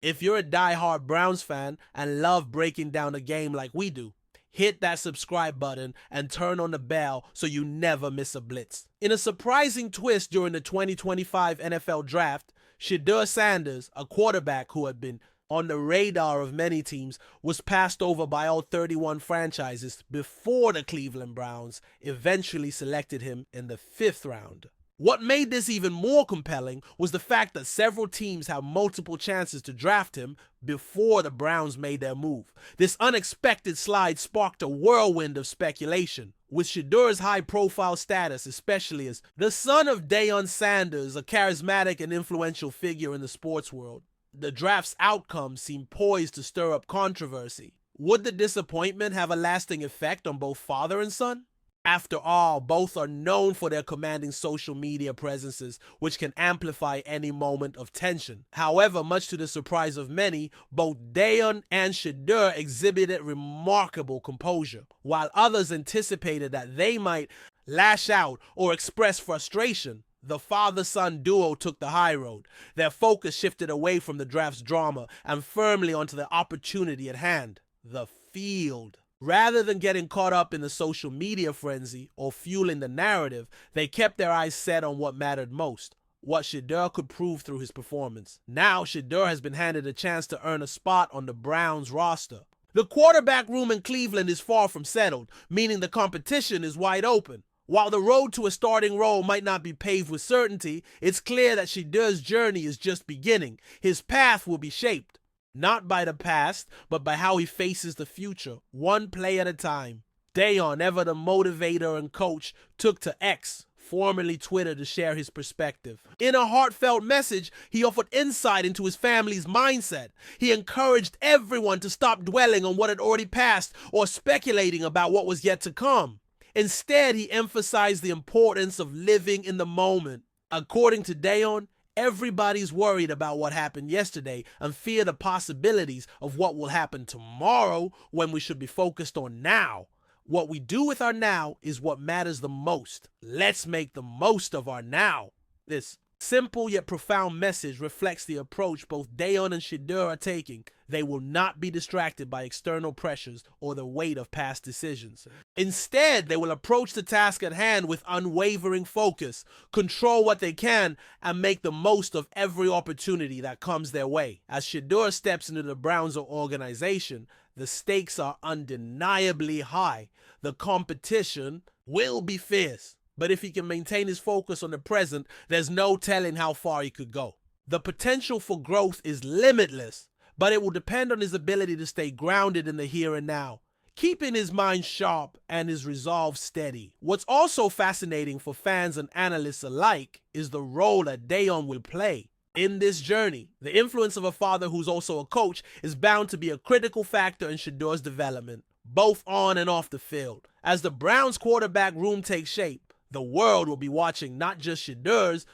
If you're a die-hard Browns fan and love breaking down the game like we do, hit that subscribe button and turn on the bell so you never miss a blitz. In a surprising twist during the 2025 NFL Draft, Shedeur Sanders, a quarterback who had been on the radar of many teams, was passed over by all 31 franchises before the Cleveland Browns eventually selected him in the 5th round. What made this even more compelling was the fact that several teams had multiple chances to draft him before the Browns made their move. This unexpected slide sparked a whirlwind of speculation, with Shedeur's high-profile status, especially as the son of Deion Sanders, a charismatic and influential figure in the sports world. The draft's outcome seemed poised to stir up controversy. Would the disappointment have a lasting effect on both father and son? After all, both are known for their commanding social media presences, which can amplify any moment of tension. However, much to the surprise of many, both Deion and Shedeur exhibited remarkable composure, while others anticipated that they might lash out or express frustration. The father-son duo took the high road. Their focus shifted away from the draft's drama and firmly onto the opportunity at hand, the field. Rather than getting caught up in the social media frenzy or fueling the narrative, they kept their eyes set on what mattered most, what Shedeur could prove through his performance. Now, Shedeur has been handed a chance to earn a spot on the Browns roster. The quarterback room in Cleveland is far from settled, meaning the competition is wide open. While the road to a starting role might not be paved with certainty, it's clear that Shedeur's journey is just beginning. His path will be shaped not by the past, but by how he faces the future, one play at a time. Deion, ever the motivator and coach, took to X, formerly Twitter, to share his perspective. In a heartfelt message, he offered insight into his family's mindset. He encouraged everyone to stop dwelling on what had already passed or speculating about what was yet to come. Instead, he emphasized the importance of living in the moment. According to Deion, everybody's worried about what happened yesterday and fear the possibilities of what will happen tomorrow, when we should be focused on now. What we do with our now is what matters the most. Let's make the most of our now. This simple yet profound message reflects the approach both Deion and Shedeur are taking. They will not be distracted by external pressures or the weight of past decisions. Instead, they will approach the task at hand with unwavering focus, control what they can, and make the most of every opportunity that comes their way. As Shedeur steps into the Browns organization, the stakes are undeniably high. The competition will be fierce. But if he can maintain his focus on the present, there's no telling how far he could go. The potential for growth is limitless, but it will depend on his ability to stay grounded in the here and now, keeping his mind sharp and his resolve steady. What's also fascinating for fans and analysts alike is the role that Deion will play in this journey. The influence of a father who's also a coach is bound to be a critical factor in Shedeur's development, both on and off the field. As the Browns quarterback room takes shape, the world will be watching not just Shedeur's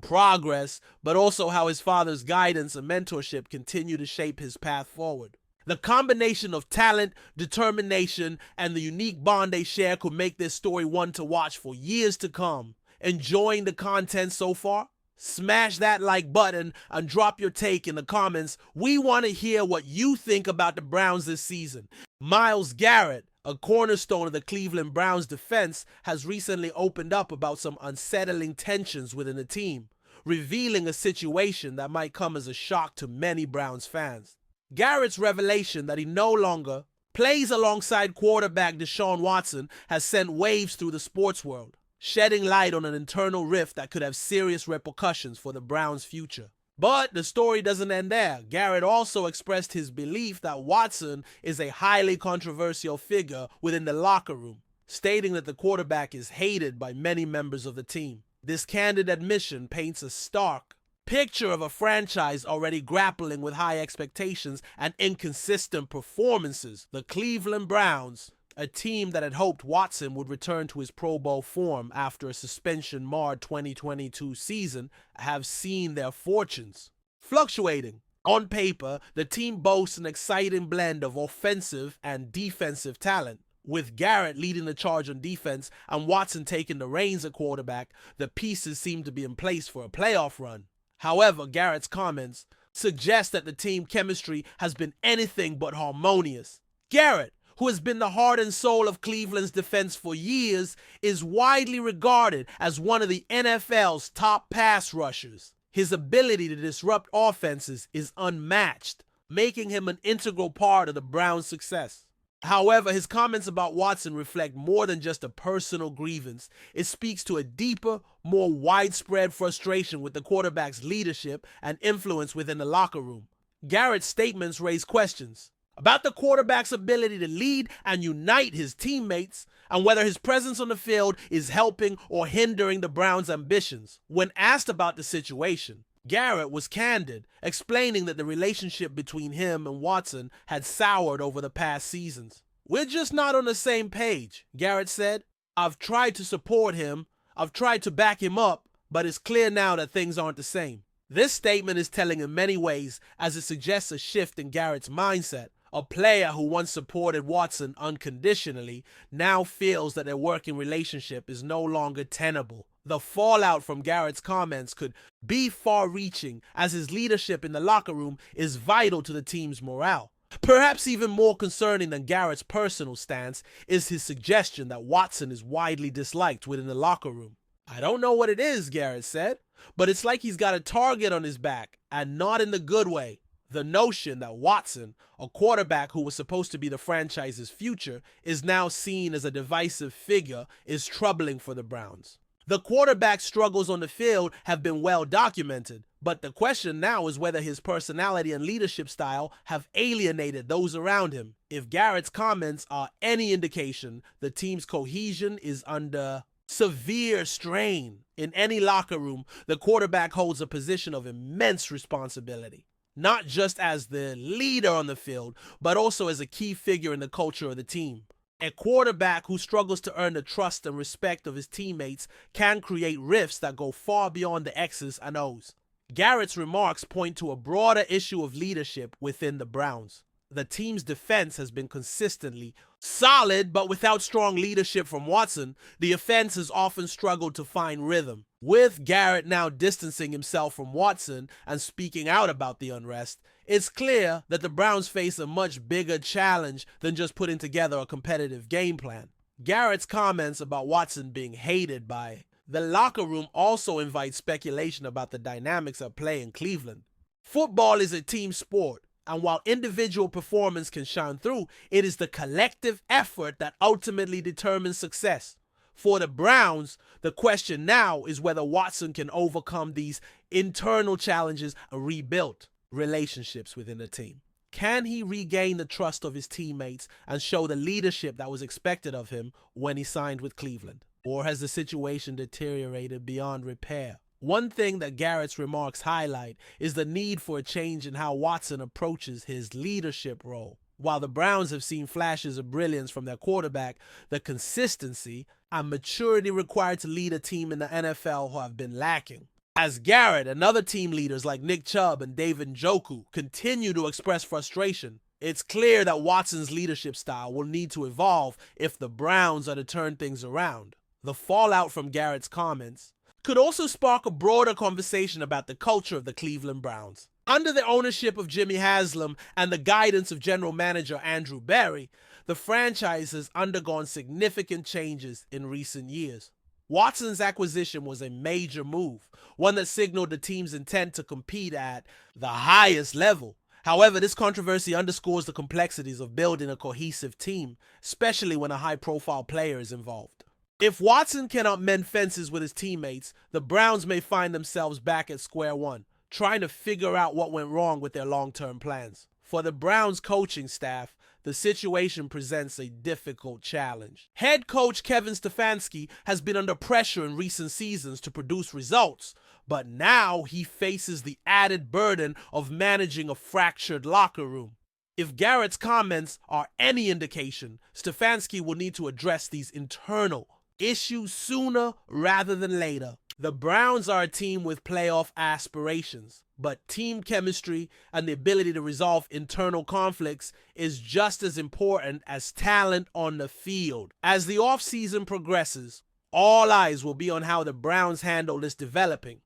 progress, but also how his father's guidance and mentorship continue to shape his path forward. The combination of talent, determination, and the unique bond they share could make this story one to watch for years to come. Enjoying the content so far? Smash that like button and drop your take in the comments. We want to hear what you think about the Browns this season. Myles Garrett, a cornerstone of the Cleveland Browns defense, has recently opened up about some unsettling tensions within the team, revealing a situation that might come as a shock to many Browns fans. Garrett's revelation that he no longer plays alongside quarterback Deshaun Watson has sent waves through the sports world, shedding light on an internal rift that could have serious repercussions for the Browns' future. But the story doesn't end there. Garrett also expressed his belief that Watson is a highly controversial figure within the locker room, stating that the quarterback is hated by many members of the team. This candid admission paints a stark picture of a franchise already grappling with high expectations and inconsistent performances. The Cleveland Browns, a team that had hoped Watson would return to his Pro Bowl form after a suspension-marred 2022 season, have seen their fortunes fluctuating. On paper, the team boasts an exciting blend of offensive and defensive talent. With Garrett leading the charge on defense and Watson taking the reins at quarterback, the pieces seem to be in place for a playoff run. However, Garrett's comments suggests that the team chemistry has been anything but harmonious. Garrett, who has been the heart and soul of Cleveland's defense for years, is widely regarded as one of the NFL's top pass rushers. His ability to disrupt offenses is unmatched, making him an integral part of the Browns' success. However, his comments about Watson reflect more than just a personal grievance. It speaks to a deeper, more widespread frustration with the quarterback's leadership and influence within the locker room. Garrett's statements raise questions about the quarterback's ability to lead and unite his teammates, and whether his presence on the field is helping or hindering the Browns' ambitions. When asked about the situation, Garrett was candid, explaining that the relationship between him and Watson had soured over the past seasons. "We're just not on the same page," Garrett said. "I've tried to support him, I've tried to back him up, but it's clear now that things aren't the same." This statement is telling in many ways, as it suggests a shift in Garrett's mindset. A player who once supported Watson unconditionally now feels that their working relationship is no longer tenable. The fallout from Garrett's comments could be far-reaching, as his leadership in the locker room is vital to the team's morale. Perhaps even more concerning than Garrett's personal stance is his suggestion that Watson is widely disliked within the locker room. "I don't know what it is," Garrett said, "but it's like he's got a target on his back, and not in the good way." The notion that Watson, a quarterback who was supposed to be the franchise's future, is now seen as a divisive figure is troubling for the Browns. The quarterback's struggles on the field have been well documented, but the question now is whether his personality and leadership style have alienated those around him. If Garrett's comments are any indication, the team's cohesion is under severe strain. In any locker room, the quarterback holds a position of immense responsibility, not just as the leader on the field, but also as a key figure in the culture of the team. A quarterback who struggles to earn the trust and respect of his teammates can create rifts that go far beyond the X's and O's. Garrett's remarks point to a broader issue of leadership within the Browns. The team's defense has been consistently solid, but without strong leadership from Watson, the offense has often struggled to find rhythm. With Garrett now distancing himself from Watson and speaking out about the unrest, it's clear that the Browns face a much bigger challenge than just putting together a competitive game plan. Garrett's comments about Watson being hated by the locker room also invite speculation about the dynamics at play in Cleveland. Football is a team sport, and while individual performance can shine through, it is the collective effort that ultimately determines success. For the Browns, the question now is whether Watson can overcome these internal challenges and rebuild relationships within the team. Can he regain the trust of his teammates and show the leadership that was expected of him when he signed with Cleveland? Or has the situation deteriorated beyond repair? One thing that Garrett's remarks highlight is the need for a change in how Watson approaches his leadership role. While the Browns have seen flashes of brilliance from their quarterback, the consistency and maturity required to lead a team in the NFL have been lacking. As Garrett and other team leaders like Nick Chubb and David Njoku continue to express frustration, it's clear that Watson's leadership style will need to evolve if the Browns are to turn things around. The fallout from Garrett's comments could also spark a broader conversation about the culture of the Cleveland Browns. Under the ownership of Jimmy Haslam and the guidance of general manager Andrew Berry, the franchise has undergone significant changes in recent years. Watson's acquisition was a major move, one that signaled the team's intent to compete at the highest level. However, this controversy underscores the complexities of building a cohesive team, especially when a high-profile player is involved. If Watson cannot mend fences with his teammates, the Browns may find themselves back at square one, trying to figure out what went wrong with their long-term plans. For the Browns coaching staff, the situation presents a difficult challenge. Head coach Kevin Stefanski has been under pressure in recent seasons to produce results, but now he faces the added burden of managing a fractured locker room. If Garrett's comments are any indication, Stefanski will need to address these internal issues sooner rather than later. The Browns are a team with playoff aspirations, but team chemistry and the ability to resolve internal conflicts is just as important as talent on the field. As the offseason progresses, all eyes will be on how the Browns handle this developing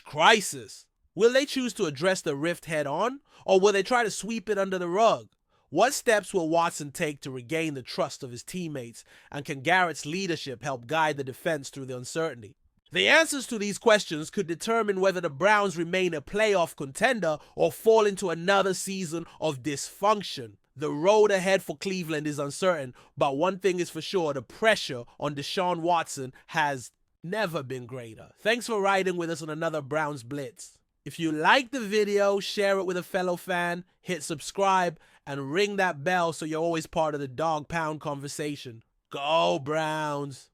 crisis. Will they choose to address the rift head on, or will they try to sweep it under the rug? What steps will Watson take to regain the trust of his teammates, and can Garrett's leadership help guide the defense through the uncertainty? The answers to these questions could determine whether the Browns remain a playoff contender or fall into another season of dysfunction. The road ahead for Cleveland is uncertain, but one thing is for sure, the pressure on Deshaun Watson has never been greater. Thanks for riding with us on another Browns Blitz. If you liked the video, share it with a fellow fan, hit subscribe, and ring that bell so you're always part of the Dawg Pound conversation. Go Browns!